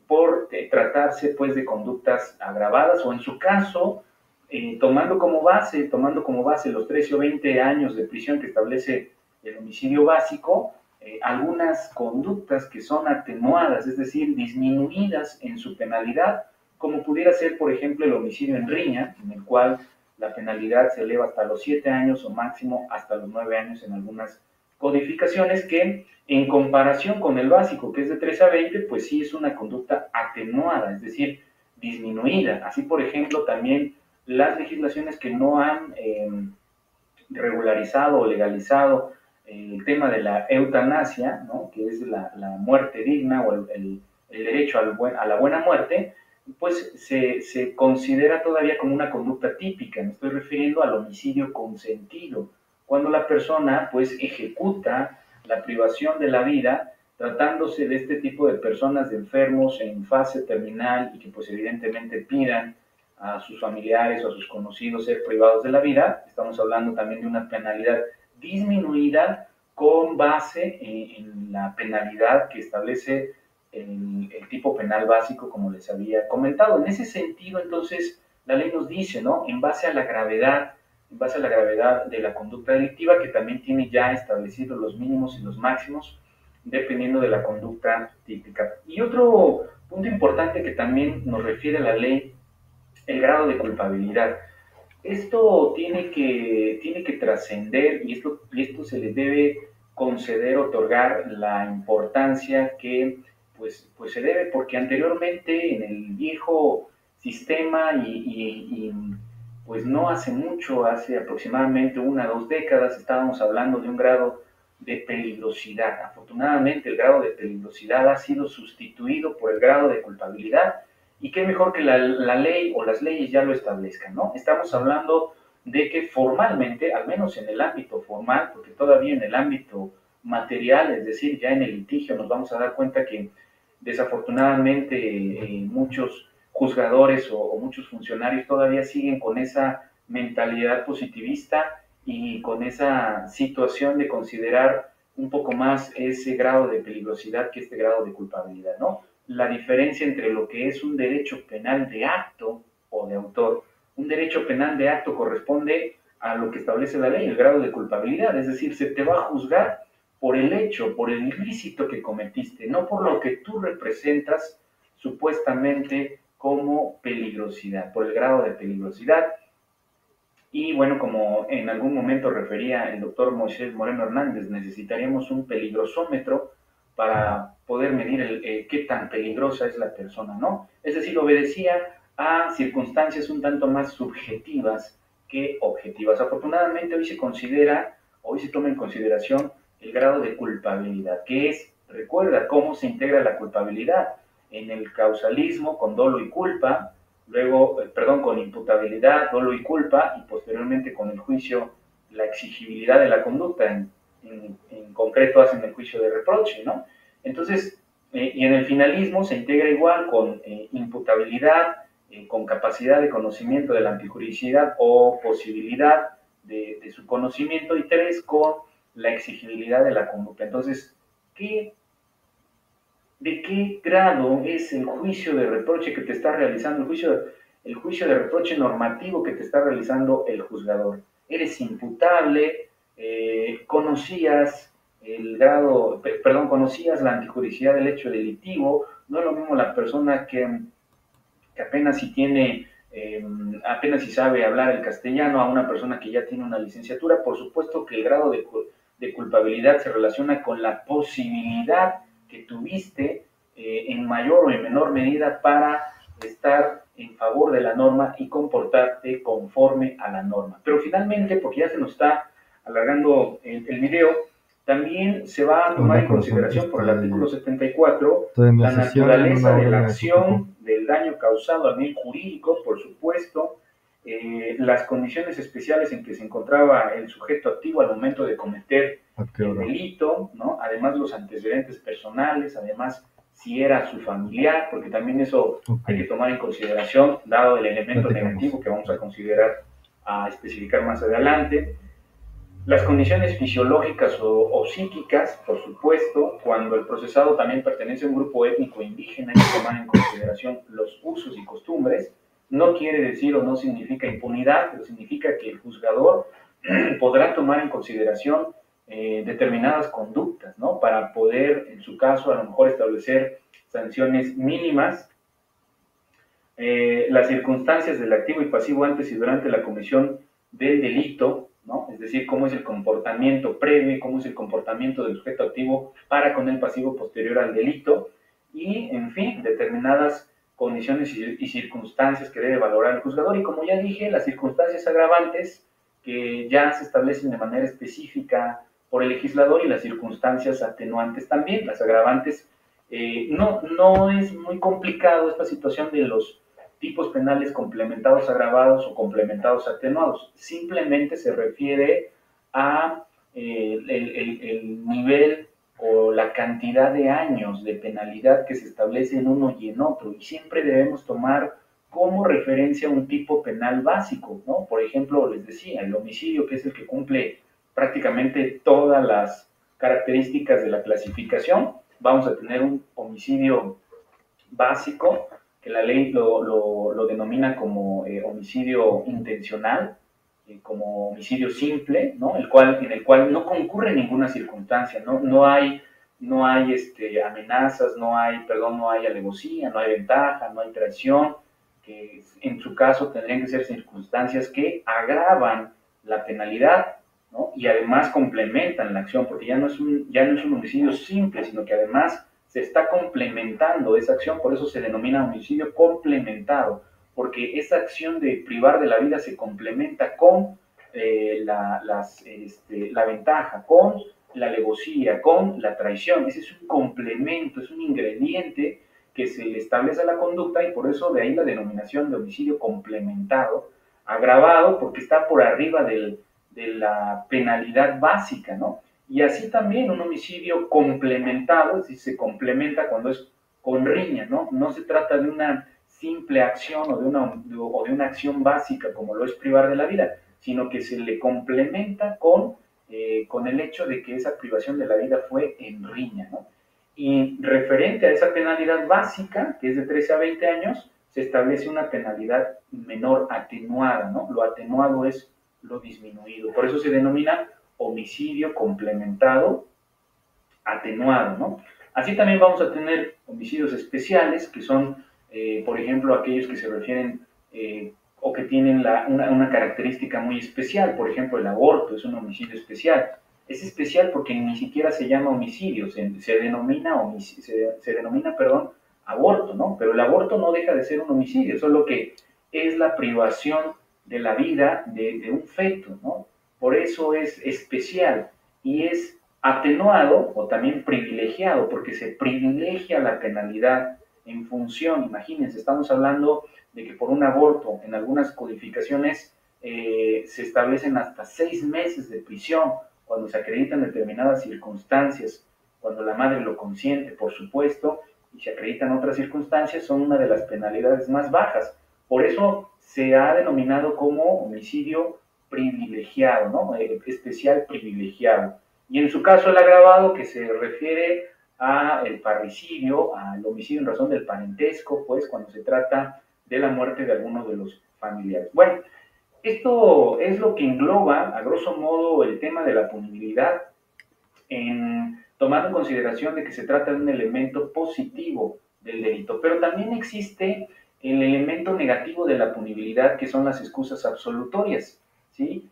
por tratarse pues de conductas agravadas, o en su caso, tomando como base los 13 o 20 años de prisión que establece el homicidio básico, algunas conductas que son atenuadas, es decir, disminuidas en su penalidad, como pudiera ser, por ejemplo, el homicidio en riña, en el cual la penalidad se eleva hasta los 7 años o máximo hasta los 9 años en algunas codificaciones, que en comparación con el básico, que es de 3 a 20, pues sí es una conducta atenuada, es decir, disminuida. Así, por ejemplo, también las legislaciones que no han regularizado o legalizado el tema de la eutanasia, ¿no? Que es la muerte digna o el derecho a la buena muerte, pues se considera todavía como una conducta típica. Me estoy refiriendo al homicidio consentido, cuando la persona pues ejecuta la privación de la vida, tratándose de este tipo de personas, de enfermos en fase terminal y que pues evidentemente pidan a sus familiares o a sus conocidos ser privados de la vida. Estamos hablando también de una penalidad disminuida con base en la penalidad que establece el tipo penal básico, como les había comentado. En ese sentido, entonces, la ley nos dice, ¿no? En base a la gravedad de la conducta delictiva, que también tiene ya establecidos los mínimos y los máximos, dependiendo de la conducta típica. Y otro punto importante que también nos refiere a la ley, el grado de culpabilidad. Esto tiene que trascender, y esto se le debe conceder, otorgar la importancia que pues se debe, porque anteriormente en el viejo sistema y pues no hace mucho, hace aproximadamente 1 o 2 décadas, estábamos hablando de un grado de peligrosidad. Afortunadamente el grado de peligrosidad ha sido sustituido por el grado de culpabilidad, y qué mejor que la ley o las leyes ya lo establezcan, ¿no? Estamos hablando de que formalmente, al menos en el ámbito formal, porque todavía en el ámbito material, es decir, ya en el litigio, nos vamos a dar cuenta que desafortunadamente muchos juzgadores o muchos funcionarios todavía siguen con esa mentalidad positivista y con esa situación de considerar un poco más ese grado de peligrosidad que este grado de culpabilidad, ¿no? La diferencia entre lo que es un derecho penal de acto o de autor. Un derecho penal de acto corresponde a lo que establece la ley, el grado de culpabilidad, es decir, se te va a juzgar por el hecho, por el ilícito que cometiste, no por lo que tú representas supuestamente como peligrosidad, por el grado de peligrosidad. Y bueno, como en algún momento refería el doctor Moisés Moreno Hernández, necesitaríamos un peligrosómetro para poder medir qué tan peligrosa es la persona, ¿no? Es decir, obedecía a circunstancias un tanto más subjetivas que objetivas. Afortunadamente hoy se toma en consideración el grado de culpabilidad, que es, recuerda cómo se integra la culpabilidad en el causalismo con dolo y culpa, luego, con imputabilidad, dolo y culpa, y posteriormente con el juicio, la exigibilidad de la conducta, en concreto hacen el juicio de reproche, ¿no? Entonces, y en el finalismo se integra igual con imputabilidad, con capacidad de conocimiento de la antijuridicidad o posibilidad de su conocimiento, y 3, con la exigibilidad de la conducta. Entonces, ¿de qué grado es el juicio de reproche que te está realizando, el juicio de reproche normativo que te está realizando el juzgador? ¿Eres imputable? ¿Conocías la antijuridicidad del hecho delictivo? No es lo mismo la persona que apenas si sabe hablar el castellano a una persona que ya tiene una licenciatura. Por supuesto que el grado de culpabilidad se relaciona con la posibilidad que tuviste en mayor o en menor medida para estar en favor de la norma y comportarte conforme a la norma. Pero finalmente, porque ya se nos está alargando el video, también se va a tomar en consideración por el artículo 74 la naturaleza de la acción, del daño causado al bien jurídico, por supuesto, las condiciones especiales en que se encontraba el sujeto activo al momento de cometer el delito, ¿no? Además los antecedentes personales, además si era su familiar, porque también eso hay que tomar en consideración, dado el elemento negativo que vamos a considerar, a especificar más adelante. Las condiciones fisiológicas o psíquicas, por supuesto, cuando el procesado también pertenece a un grupo étnico indígena, hay que tomar en consideración los usos y costumbres. No quiere decir o no significa impunidad, pero significa que el juzgador podrá tomar en consideración determinadas conductas, ¿no? Para poder, en su caso, a lo mejor establecer sanciones mínimas. Las circunstancias del activo y pasivo antes y durante la comisión del delito, ¿no? Es decir, cómo es el comportamiento previo, cómo es el comportamiento del sujeto activo para con el pasivo posterior al delito, y, en fin, determinadas condiciones y circunstancias que debe valorar el juzgador. Y como ya dije, las circunstancias agravantes que ya se establecen de manera específica por el legislador, y las circunstancias atenuantes también. Las agravantes, no es muy complicado esta situación de los tipos penales complementados agravados o complementados atenuados. Simplemente se refiere a el nivel o la cantidad de años de penalidad que se establece en uno y en otro, y siempre debemos tomar como referencia un tipo penal básico, ¿no? Por ejemplo, les decía, el homicidio, que es el que cumple prácticamente todas las características de la clasificación. Vamos a tener un homicidio básico, que la ley lo denomina como homicidio intencional, como homicidio simple, ¿no? En el cual no concurre ninguna circunstancia, no hay amenazas, no hay alevosía, no hay ventaja, no hay traición, que en su caso tendrían que ser circunstancias que agravan la penalidad, ¿no? Y además complementan la acción, porque ya no es un homicidio simple, sino que además se está complementando esa acción. Por eso se denomina homicidio complementado, porque esa acción de privar de la vida se complementa con la ventaja, con la alevosía, con la traición. Ese es un complemento, es un ingrediente que se le establece a la conducta, y por eso de ahí la denominación de homicidio complementado, agravado, porque está por arriba de la penalidad básica, ¿no? Y así también un homicidio complementado, es decir, se complementa cuando es con riña, ¿no? No se trata de una simple acción o de una acción básica como lo es privar de la vida, sino que se le complementa con el hecho de que esa privación de la vida fue en riña, ¿no? Y referente a esa penalidad básica, que es de 13 a 20 años, se establece una penalidad menor atenuada, ¿no? Lo atenuado es lo disminuido. Por eso se denomina homicidio complementado atenuado, ¿no? Así también vamos a tener homicidios especiales, que son, por ejemplo, aquellos que se refieren o que tienen una característica muy especial. Por ejemplo, el aborto es un homicidio especial. Es especial porque ni siquiera se llama homicidio, se denomina aborto, ¿no? Pero el aborto no deja de ser un homicidio, solo que es la privación de la vida de un feto, ¿no? Por eso es especial y es atenuado o también privilegiado, porque se privilegia la penalidad en función, imagínense, estamos hablando de que por un aborto en algunas codificaciones se establecen hasta 6 meses de prisión cuando se acreditan determinadas circunstancias, cuando la madre lo consiente, por supuesto, y se acreditan otras circunstancias, son una de las penalidades más bajas. Por eso se ha denominado como homicidio privilegiado, ¿no? Especial privilegiado. Y en su caso el agravado, que se refiere al parricidio, al homicidio en razón del parentesco, pues cuando se trata de la muerte de alguno de los familiares. Bueno, esto es lo que engloba, a grosso modo, el tema de la punibilidad, tomando en consideración de que se trata de un elemento positivo del delito. Pero también existe el elemento negativo de la punibilidad, que son las excusas absolutorias, ¿sí?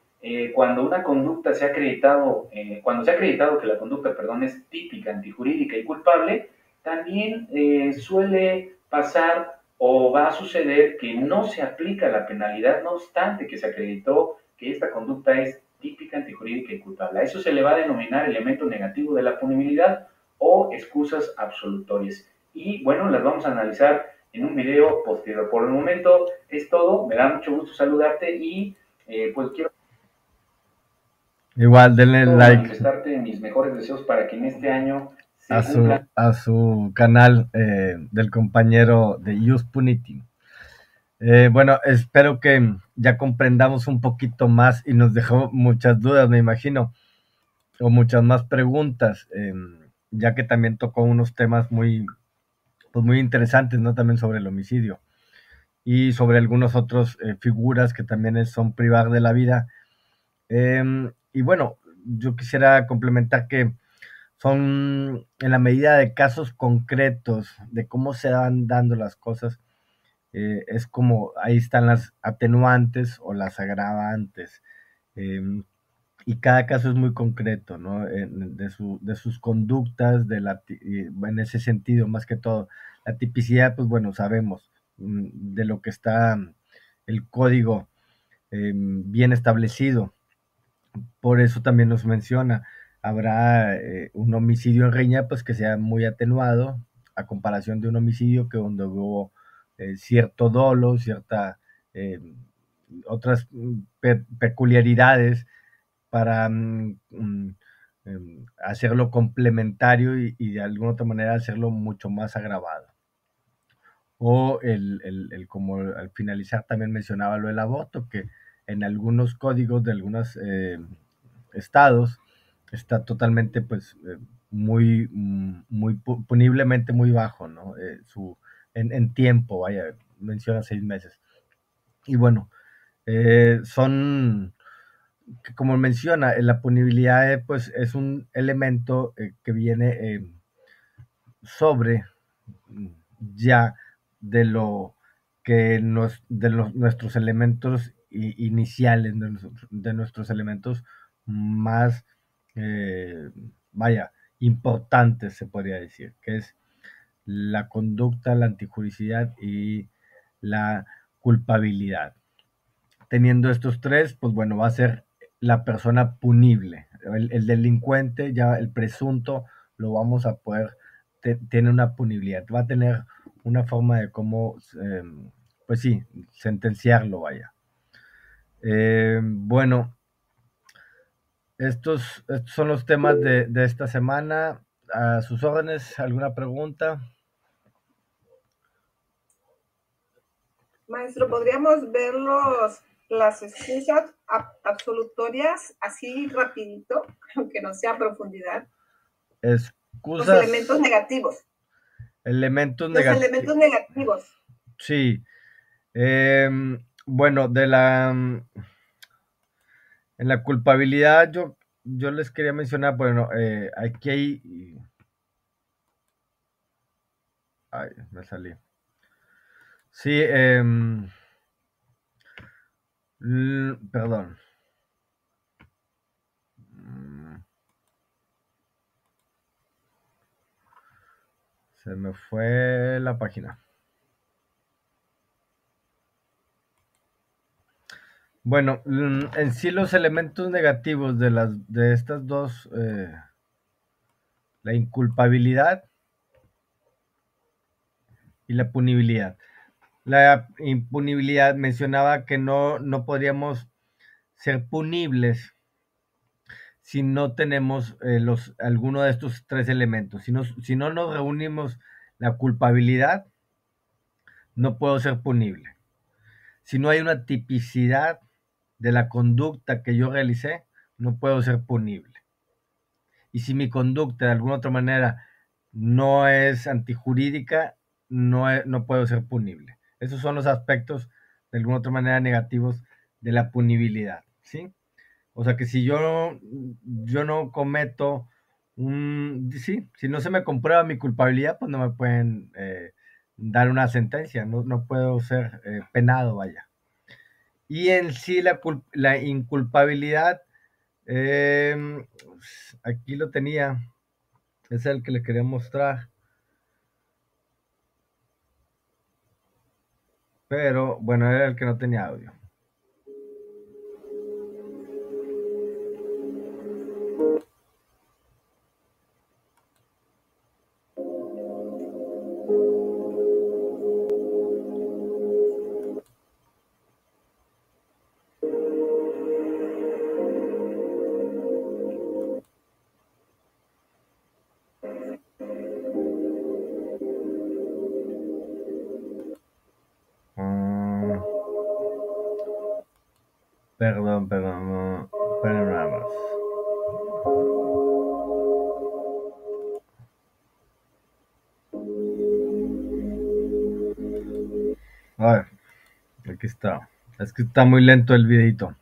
Cuando una conducta se ha acreditado, cuando se ha acreditado que la conducta, perdón, es típica, antijurídica y culpable, también suele pasar o va a suceder que no se aplica la penalidad, no obstante que se acreditó que esta conducta es típica, antijurídica y culpable. A eso se le va a denominar elemento negativo de la punibilidad o excusas absolutorias. Y bueno, las vamos a analizar en un video posterior. Por el momento es todo, me da mucho gusto saludarte y pues quiero Igual, denle like manifestarte mis mejores deseos para que en este año se a su canal del compañero de Just Punity. Bueno, espero que ya comprendamos un poquito más y nos dejó muchas dudas, me imagino, o muchas más preguntas, ya que también tocó unos temas muy, pues muy interesantes, ¿no? También sobre el homicidio y sobre algunas otras figuras que también son privar de la vida. Y bueno, yo quisiera complementar que son en la medida de casos concretos, de cómo se van dando las cosas, es como ahí están las atenuantes o las agravantes. Y cada caso es muy concreto, ¿no? De sus conductas, en ese sentido, más que todo. La tipicidad, pues bueno, sabemos de lo que está el código bien establecido. Por eso también nos menciona, habrá un homicidio en riña, pues que sea muy atenuado, a comparación de un homicidio que donde hubo cierto dolo, otras peculiaridades para hacerlo complementario y de alguna otra manera hacerlo mucho más agravado. O como al finalizar también mencionaba lo del aborto, que en algunos códigos de algunos estados está totalmente pues muy puniblemente muy bajo, ¿no? En tiempo, vaya, menciona 6 meses. Y bueno, como menciona, la punibilidad pues es un elemento que viene sobre ya de lo que nuestros elementos iniciales, de nuestros elementos más, importantes, se podría decir, que es la conducta, la antijuricidad y la culpabilidad. Teniendo estos tres, pues bueno, va a ser la persona punible. El delincuente, ya el presunto, lo vamos a poder, tiene una punibilidad, va a tener una forma de cómo, pues sí, sentenciarlo, vaya. Bueno, estos son los temas de esta semana. A sus órdenes, ¿alguna pregunta? Maestro, ¿podríamos ver los las excusas absolutorias así rapidito, aunque no sea a profundidad. Los Excusas, elementos negativos. elementos Los negativos. elementos negativos. Sí. Bueno, en la culpabilidad yo les quería mencionar, bueno, aquí hay... Ay, me salí. Sí, perdón. Mm, Se me fue la página. Bueno, en sí los elementos negativos de estas dos, la inculpabilidad y la punibilidad. La impunibilidad mencionaba que no podríamos ser punibles si no tenemos alguno de estos tres elementos. Si no nos reunimos la culpabilidad, no puedo ser punible. Si no hay una tipicidad de la conducta que yo realicé, no puedo ser punible. Y si mi conducta de alguna otra manera no es antijurídica, no puedo ser punible. Esos son los aspectos de alguna otra manera negativos de la punibilidad, ¿sí? O sea que si yo no cometo sí, si no se me comprueba mi culpabilidad, pues no me pueden dar una sentencia, no puedo ser penado, vaya. Y en sí la inculpabilidad, aquí lo tenía, es el que le quería mostrar, pero bueno, era el que no tenía audio. Mm, perdón, no, pero nada más. A ver, aquí está. Es que está muy lento el videito.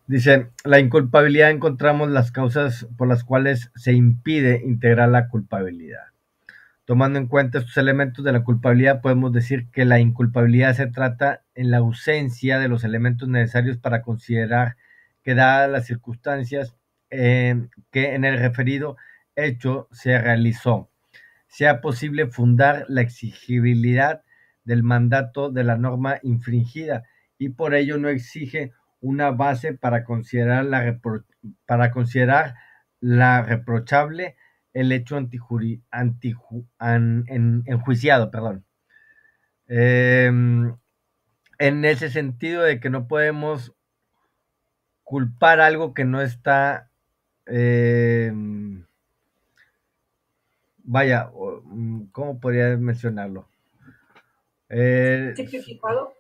Dice, la inculpabilidad encontramos las causas por las cuales se impide integrar la culpabilidad. Tomando en cuenta estos elementos de la culpabilidad, podemos decir que la inculpabilidad se trata en la ausencia de los elementos necesarios para considerar que dadas las circunstancias que en el referido hecho se realizó, sea posible fundar la exigibilidad del mandato de la norma infringida y por ello no exige una base para considerar reprochable el hecho enjuiciado, perdón. En ese sentido de que no podemos culpar algo que no está, vaya, ¿cómo podría mencionarlo? ¿Tipificado?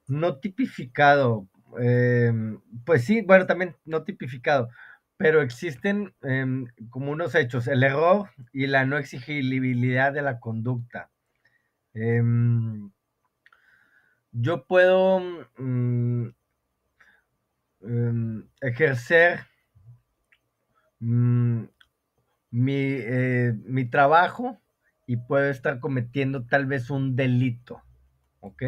No tipificado, pues sí, bueno, también no tipificado, pero existen como unos hechos, el error y la no exigibilidad de la conducta. Yo puedo ejercer mi trabajo y puedo estar cometiendo tal vez un delito, ¿ok?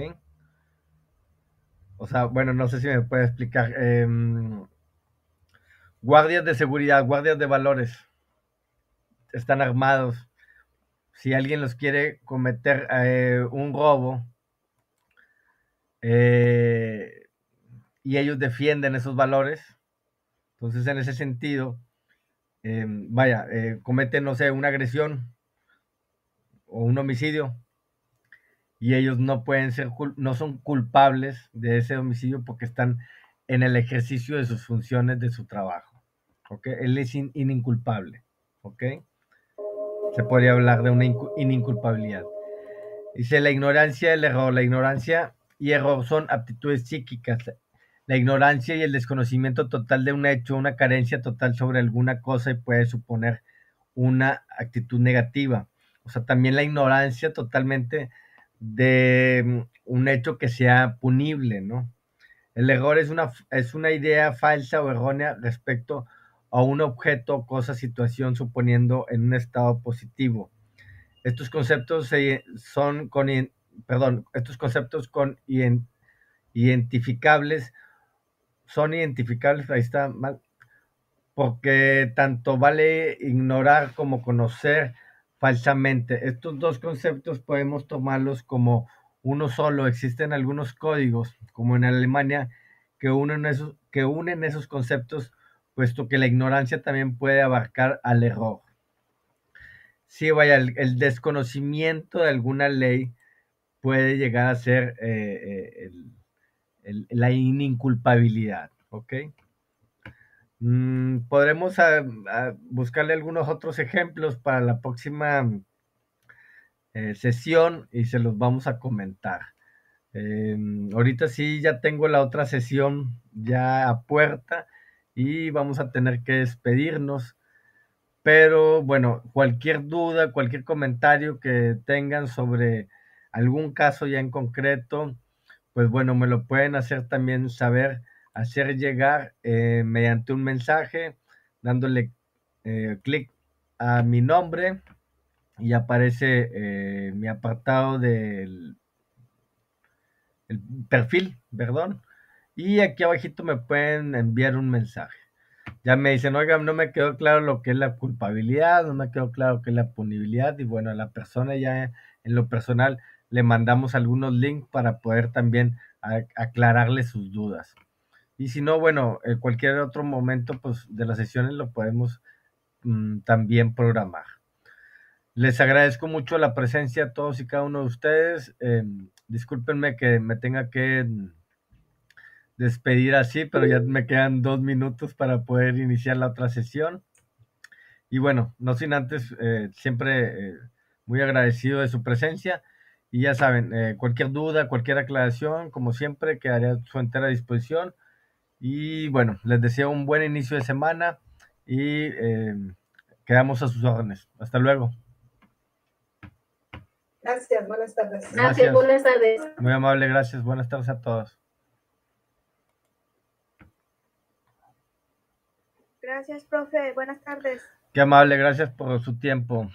O sea, bueno, no sé si me puede explicar. Guardias de seguridad, guardias de valores, están armados. Si alguien los quiere cometer un robo y ellos defienden esos valores, entonces en ese sentido, cometen, no sé, una agresión o un homicidio y ellos no pueden ser, no son culpables de ese homicidio porque están en el ejercicio de sus funciones de su trabajo. ¿Ok? Él es inculpable. ¿Ok? se podría hablar de una ininculpabilidad. Dice la ignorancia y el error. La ignorancia y error son aptitudes psíquicas. La ignorancia y el desconocimiento total de un hecho, una carencia total sobre alguna cosa y puede suponer una actitud negativa. O sea, también la ignorancia totalmente de un hecho que sea punible, ¿no? El error es una idea falsa o errónea respecto a un objeto, cosa, situación, suponiendo en un estado positivo. Estos conceptos identificables son identificables, ahí está mal, porque tanto vale ignorar como conocer falsamente. Estos dos conceptos podemos tomarlos como uno solo. Existen algunos códigos, como en Alemania, que unen esos conceptos, puesto que la ignorancia también puede abarcar al error. Sí, vaya, el desconocimiento de alguna ley puede llegar a ser la ininculpabilidad, ¿ok? Podremos buscarle algunos otros ejemplos para la próxima sesión y se los vamos a comentar. Ahorita sí ya tengo la otra sesión ya a puerta y vamos a tener que despedirnos. Pero bueno, cualquier duda, cualquier comentario que tengan sobre algún caso ya en concreto, pues bueno, me lo pueden hacer también saber, hacer llegar mediante un mensaje, dándole clic a mi nombre y aparece mi apartado del el perfil, perdón, y aquí abajito me pueden enviar un mensaje. Ya me dicen, oiga, no me quedó claro lo que es la culpabilidad, no me quedó claro qué es la punibilidad, y bueno, a la persona ya en lo personal le mandamos algunos links para poder también aclararle sus dudas. Y si no, bueno, en cualquier otro momento pues, de las sesiones lo podemos también programar. Les agradezco mucho la presencia a todos y cada uno de ustedes. Discúlpenme que me tenga que despedir así, pero ya me quedan 2 minutos para poder iniciar la otra sesión. Y bueno, no sin antes, siempre muy agradecido de su presencia. Y ya saben, cualquier duda, cualquier aclaración, como siempre, quedaré a su entera disposición. Y bueno, les deseo un buen inicio de semana y quedamos a sus órdenes. Hasta luego. Gracias, buenas tardes. Gracias, buenas tardes. Muy amable, gracias. Buenas tardes a todos. Gracias, profe. Buenas tardes. Qué amable, gracias por su tiempo.